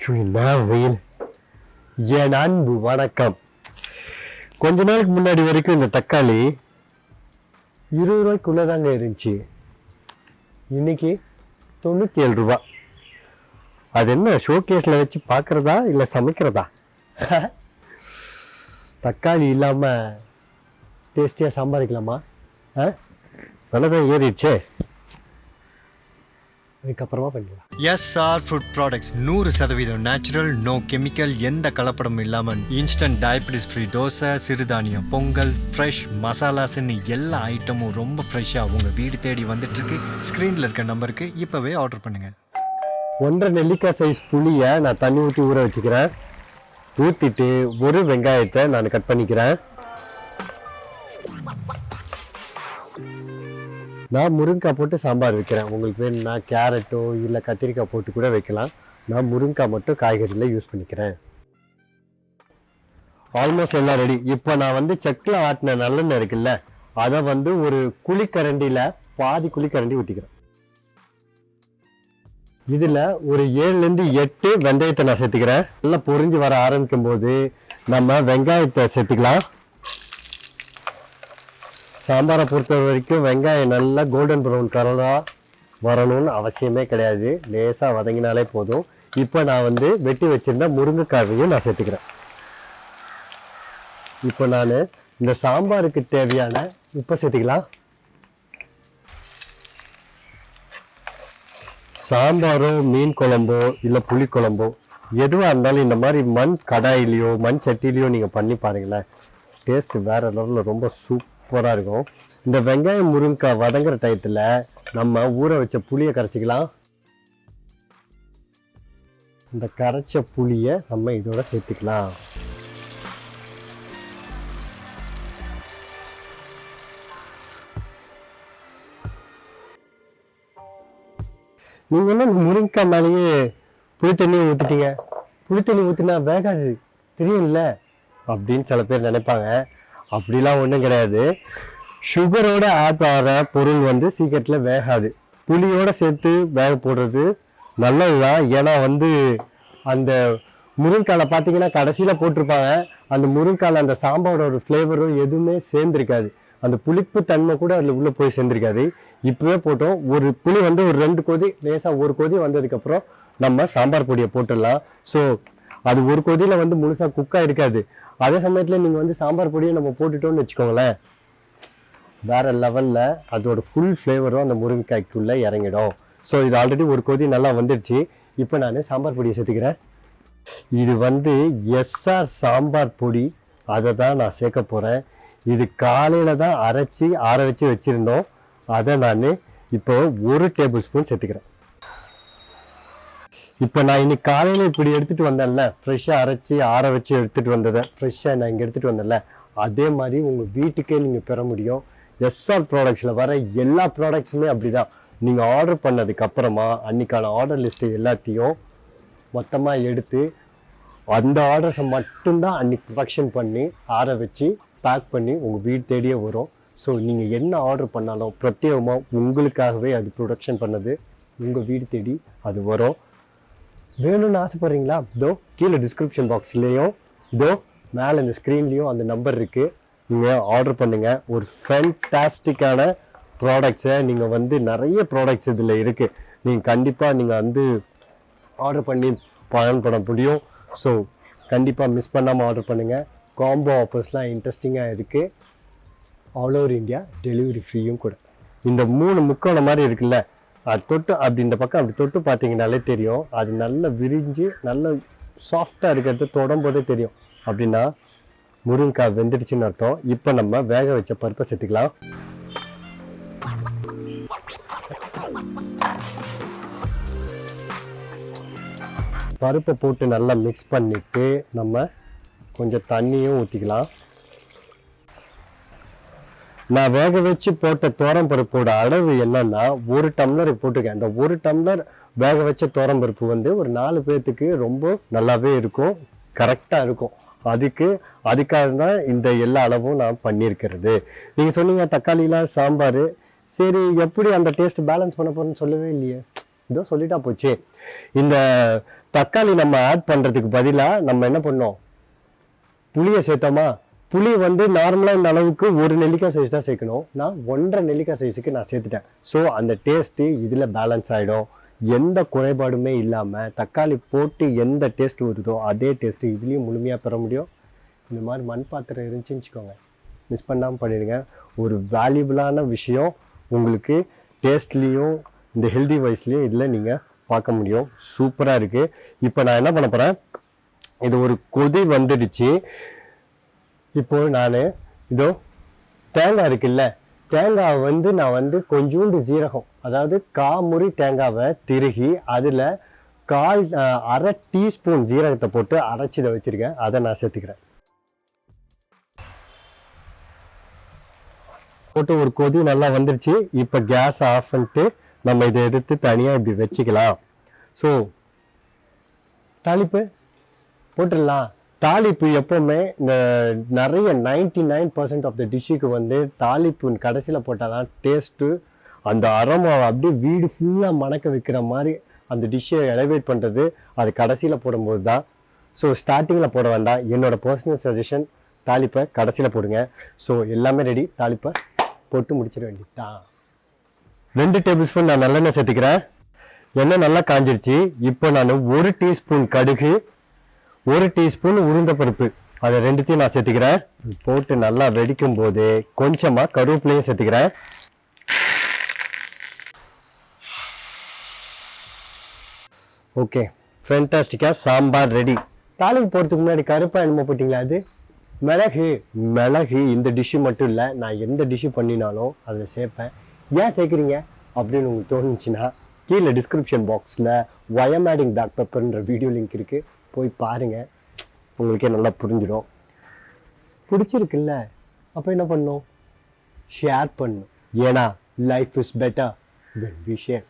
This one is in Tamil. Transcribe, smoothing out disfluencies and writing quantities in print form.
வெயில். என் அன்பு வணக்கம். கொஞ்ச நாளுக்கு முன்னாடி வரைக்கும் இந்த தக்காளி 20 ரூபாய்க்குள்ளதாங்க இருந்துச்சு. இன்னைக்கு 97 ரூபா. அது என்ன ஷோகேஸ்ல வச்சு பார்க்கறதா இல்லை சமைக்கிறதா? தக்காளி இல்லாம டேஸ்டியா சாம்பார் வைக்கலாமா? நல்லதான் ஏறிடுச்சே. அதுக்கப்புறமா பண்ணிடலாம். SR food products 100% natural, no chemical, எந்த கலப்படமும் இல்லாமல் இன்ஸ்டன்ட் டயபிட்டிஸ் ஃப்ரீ தோசை, சிறுதானியம் பொங்கல், ஃப்ரெஷ் மசாலாஸ்ன்னு எல்லா ஐட்டமும் ரொம்ப ஃப்ரெஷ்ஷாக உங்கள் வீடு தேடி வந்துட்டுருக்கு. ஸ்க்ரீனில் இருக்க நம்பருக்கு இப்போவே ஆர்டர் பண்ணுங்கள். 1.5 நெல்லிக்காய் சைஸ் புளியை நான் தண்ணி ஊற்றி ஊற வச்சுக்கிறேன். ஊற்றிட்டு ஒரு வெங்காயத்தை நான் கட் பண்ணிக்கிறேன். நான் முருங்கைக்காய் போட்டு சாம்பார் வைக்கிறேன். உங்களுக்கு வேணும்னா கேரட்டோ இல்லை கத்திரிக்காய் போட்டு கூட வைக்கலாம். நான் முருங்கைக்காய் மட்டும் காய்கறியில் யூஸ் பண்ணிக்கிறேன். ஆல்மோஸ்ட் எல்லாம் ரெடி. இப்போ நான் செக்கில் ஆட்டின நல்லெண்ணெய் இருக்குல்ல, அதை ஒரு குழிக்கரண்டியில் பாதி குழிக்கரண்டி ஊற்றிக்கிறேன். இதில் ஒரு 7லேருந்து 8 வெந்தயத்தை நான் சேர்த்துக்கிறேன். நல்லா பொரிஞ்சு வர ஆரம்பிக்கும் போது நம்ம வெங்காயத்தை சேர்த்துக்கலாம். சாம்பாரை பொறுத்த வரைக்கும் வெங்காயம் நல்லா கோல்டன் ப்ரௌன் கலராக வரணும்னு அவசியமே கிடையாது. லேசாக வதங்கினாலே போதும். இப்போ நான் வெட்டி வச்சுருந்த முருங்கைக்காயையும் நான் சேர்த்துக்கிறேன். இப்போ நான் இந்த சாம்பாருக்கு தேவையான உப்பை சேர்த்துக்கலாம். சாம்பாரோ மீன் குழம்போ இல்லை புளி குழம்போ எதுவாக இருந்தாலும் இந்த மாதிரி மண் கடாயிலையோ மண் சட்டிலையோ நீங்கள் பண்ணி பாருங்களேன். டேஸ்ட் வேறு லெவலில் ரொம்ப சூப்பராக இருக்கும். இந்த வெங்காயம் முருங்கைக்காய் வதங்குற டயத்தில் நம்ம ஊற வச்ச புளியை கரைச்சிக்கலாம். இந்த கரைச்ச புளியை நம்ம இதோட சேர்த்துக்கலாம். நீங்கள் என்ன முருங்கைக்காய் மேலேயே புளி தண்ணியை ஊற்றிட்டீங்க, புளி தண்ணி ஊற்றினா வேகாது தெரியும்ல அப்படின்னு சில பேர் நினைப்பாங்க. அப்படிலாம் ஒன்றும் கிடையாது. சுகரோட ஆட் ஆகிற பொருள் சீக்கிரத்தில் வேகாது. புளியோடு சேர்த்து வேக போடுறது நல்லது தான். ஏன்னா அந்த முருங்கைக்காயில் பார்த்தீங்கன்னா கடைசியில் போட்டிருப்பாங்க. அந்த முருங்கைக்காயில் அந்த சாம்பாரோட ஃப்ளேவரும் எதுவுமே சேர்ந்துருக்காது. அந்த புளிப்பு தன்மை கூட அதில் உள்ளே போய் சேர்ந்துருக்காது. இப்போவே போட்டோம். ஒரு புளி ஒரு 2 கொதி, லேசாக ஒரு கொதி வந்ததுக்கப்புறம் நம்ம சாம்பார் பொடியை போட்டுடலாம். ஸோ அது ஒரு கொதியில் முழுசாக குக்காக இருக்காது. அதே சமயத்தில் நீங்கள் சாம்பார் பொடியை நம்ம போட்டுட்டோம்னு வச்சுக்கோங்களேன், வேறு லெவலில் அதோட ஃபுல் ஃப்ளேவரும் அந்த முருங்கைக்காய்க்குள்ளே இறங்கிடும். ஸோ இது ஆல்ரெடி ஒரு கொதி நல்லா வந்துடுச்சு. இப்போ நான் சாம்பார் பொடியை சேர்த்துக்கிறேன். இது SR சாம்பார் பொடி, அதை தான் நான் சேர்க்க போகிறேன். இது காலையில் தான் அரைச்சி ஆற வச்சு வச்சுருந்தோம். அதை நான் இப்போ 1 டேபிள் ஸ்பூன் சேர்த்துக்கிறேன். இப்போ நான் இன்னைக்கு காலையில் இப்படி எடுத்துகிட்டு வந்தேன்ல, ஃப்ரெஷ்ஷாக அரைச்சி ஆற வச்சு எடுத்துகிட்டு வந்ததை ஃப்ரெஷ்ஷாக நான் இங்கே எடுத்துகிட்டு வந்தேன்ல, அதே மாதிரி உங்கள் வீட்டுக்கே நீங்கள் பெற முடியும். SR ப்ராடக்ட்ஸில் வர எல்லா ப்ராடக்ட்ஸுமே அப்படி தான். நீங்கள் ஆர்டர் பண்ணதுக்கப்புறமா அன்றைக்கான ஆர்டர் லிஸ்ட்டு எல்லாத்தையும் மொத்தமாக எடுத்து அந்த ஆர்டர்ஸை மட்டும்தான் அன்றைக்கி ப்ரொடக்ஷன் பண்ணி ஆற வச்சு பேக் பண்ணி உங்கள் வீடு தேடியே வரும். ஸோ நீங்கள் என்ன ஆர்டர் பண்ணாலும் பிரத்யேகமாக உங்களுக்காகவே அது ப்ரொடக்ஷன் பண்ணது உங்கள் வீடு தேடி அது வரும். வேணும்னு ஆசைப்பட்றீங்களா? இதோ கீழே டிஸ்கிரிப்ஷன் பாக்ஸ்லேயும் இதோ மேலே இந்த ஸ்க்ரீன்லேயும் அந்த நம்பர் இருக்குது. நீங்கள் ஆர்டர் பண்ணுங்கள். ஒரு ஃபேன்டாஸ்டிக்கான ப்ராடக்ட்ஸை நீங்கள் நிறைய ப்ராடக்ட்ஸ் இதில் இருக்குது. நீங்கள் கண்டிப்பாக நீங்கள் ஆர்டர் பண்ணி பயன்பட முடியும். ஸோ கண்டிப்பாக மிஸ் பண்ணாமல் ஆர்டர் பண்ணுங்கள். காம்போ ஆஃபர்ஸ்லாம் இன்ட்ரெஸ்டிங்காக இருக்குது. ஆல் ஓவர் இந்தியா டெலிவரி ஃப்ரீயும் கூட. இந்த 3 முக்கோணம் மாதிரி இருக்குல்ல, அது தொட்டு அப்படி இந்த பக்கம் அப்படி தொட்டு பார்த்தீங்கன்னாலே தெரியும். அது நல்லா விரிஞ்சு நல்ல சாஃப்டாக இருக்கிறது தொடும்போதே தெரியும். அப்படின்னா முருங்கைக்காய் வெந்துடுச்சுன்னு அர்த்தம். இப்போ நம்ம வேக வச்ச பருப்பை சேர்த்துக்கலாம். பருப்பை போட்டு நல்லா மிக்ஸ் பண்ணிவிட்டு நம்ம கொஞ்சம் தண்ணியும் ஊற்றிக்கலாம். நான் வேக வச்சு போட்ட தோரம்பருப்போட அளவு என்னன்னா 1 டம்ளர் போட்டிருக்கேன். அந்த 1 டம்ளர் வேக வச்ச தோரம்பருப்பு ஒரு 4 பேர்த்துக்கு ரொம்ப நல்லாவே இருக்கும், கரெக்டாக இருக்கும். அதுக்காக தான் இந்த எல்லா அளவும் நான் பண்ணியிருக்கிறது. நீங்கள் சொன்னீங்க தக்காளிலாம் சாம்பார், சரி எப்படி அந்த டேஸ்ட் பேலன்ஸ் பண்ண போகிறேன்னு சொல்லவே இல்லையே. இதோ சொல்லிட்டா போச்சு. இந்த தக்காளி நம்ம ஆட் பண்ணுறதுக்கு பதிலாக நம்ம என்ன பண்ணோம், புளியை சேர்த்தோமா. புளி வந்து நார்மலாக இந்த அளவுக்கு ஒரு நெல்லிக்காய் சைஸ் தான் சேர்க்கணும். நான் 1.5 நெல்லிக்காய் சைஸுக்கு நான் சேர்த்துட்டேன். ஸோ அந்த டேஸ்ட்டு இதில் பேலன்ஸ் ஆகிடும். எந்த குறைபாடுமே இல்லாமல் தக்காளி போட்டு எந்த டேஸ்ட் வருதோ அதே டேஸ்ட்டு இதுலேயும் முழுமையாக பெற முடியும். இந்த மாதிரி மண் பாத்திரம் இருந்துச்சுன்னு வச்சுக்கோங்க, மிஸ் பண்ணாமல் பண்ணிடுங்க. ஒரு வேல்யூபிளான விஷயம் உங்களுக்கு டேஸ்ட்லேயும் இந்த ஹெல்தி வைஸ்லேயும் இதில் நீங்கள் பார்க்க முடியும். சூப்பராக இருக்குது. இப்போ நான் என்ன பண்ண போகிறேன், இது ஒரு கொதி வந்துடுச்சு. இப்போ நான் இதோ தேங்காய் இருக்குல்ல, தேங்காய் வந்து நான் வந்து கொஞ்சோண்டு ஜீரகம், அதாவது காமுறி தேங்காவை திருகி அதில் அரை டீஸ்பூன் ஜீரகத்தை போட்டு அரைச்சிதை வச்சுருக்கேன். அதை நான் சேர்த்துக்கிறேன். போட்டு ஒரு கொதி நல்லா வந்துருச்சு. இப்போ கேஸ் ஆஃப் பண்ணிட்டு நம்ம இதை எடுத்து தனியாக இப்படி வச்சுக்கலாம். ஸோ தாளிப்பு போட்டுடலாம். தாளிப்பு எப்போவுமே இந்த நிறைய 99% ஆஃப் த டிஷ்ஷுக்கு வந்து தாளிப்பு கடைசியில் போட்டால் தான் டேஸ்ட்டு, அந்த அரோமாவை அப்படியே வீடு ஃபுல்லாக மணக்க வைக்கிற மாதிரி அந்த டிஷ்ஷை எலவேட் பண்ணுறது அது கடைசியில் போடும்போது தான். ஸோ ஸ்டார்டிங்கில் போட வேண்டாம். என்னோட பர்சனல் சஜஷன், தாளிப்பை கடைசியில் போடுங்க. ஸோ எல்லாமே ரெடி, தாளிப்பை போட்டு முடிச்சிட வேண்டியதுதான். 2 டேபிள் ஸ்பூன் நான் நல்லெண்ணெய் சேர்த்துக்கிறேன். எண்ணெய் நல்லா காஞ்சிருச்சு. இப்போ நான் 1 டீஸ்பூன் கடுகு, 1 டீஸ்பூன் உளுந்தப்பருப்பு, அதை ரெண்டுத்தையும் நான் சேர்த்துக்கிறேன். போட்டு நல்லா வெடிக்கும் போது கொஞ்சமாக கருவேப்பிலையும் சேர்த்துக்கிறேன். ஓகே, ஃபேண்டாஸ்டிக்காக சாம்பார் ரெடி. தாளிக்கு போகிறதுக்கு முன்னாடி கருப்பாக என்னமோ போட்டிங்களா, அது மிளகு. இந்த டிஷ்ஷு மட்டும் இல்லை, நான் எந்த டிஷ்ஷு பண்ணினாலும் அதில் சேர்ப்பேன். ஏன் சேர்க்குறீங்க அப்படின்னு உங்களுக்கு தோணுச்சுன்னா கீழே டிஸ்கிரிப்ஷன் பாக்ஸில் ஒயம் ஆடிங் பிளாக் பெப்பர்ன்ற வீடியோ லிங்க் இருக்குது, போய் பாருங்கள். உங்களுக்கே நல்லா புரிஞ்சிடும். பிடிச்சிருக்குல்ல, அப்போ என்ன பண்ணணும், ஷேர் பண்ணணும். ஏன்னா life is better when we share.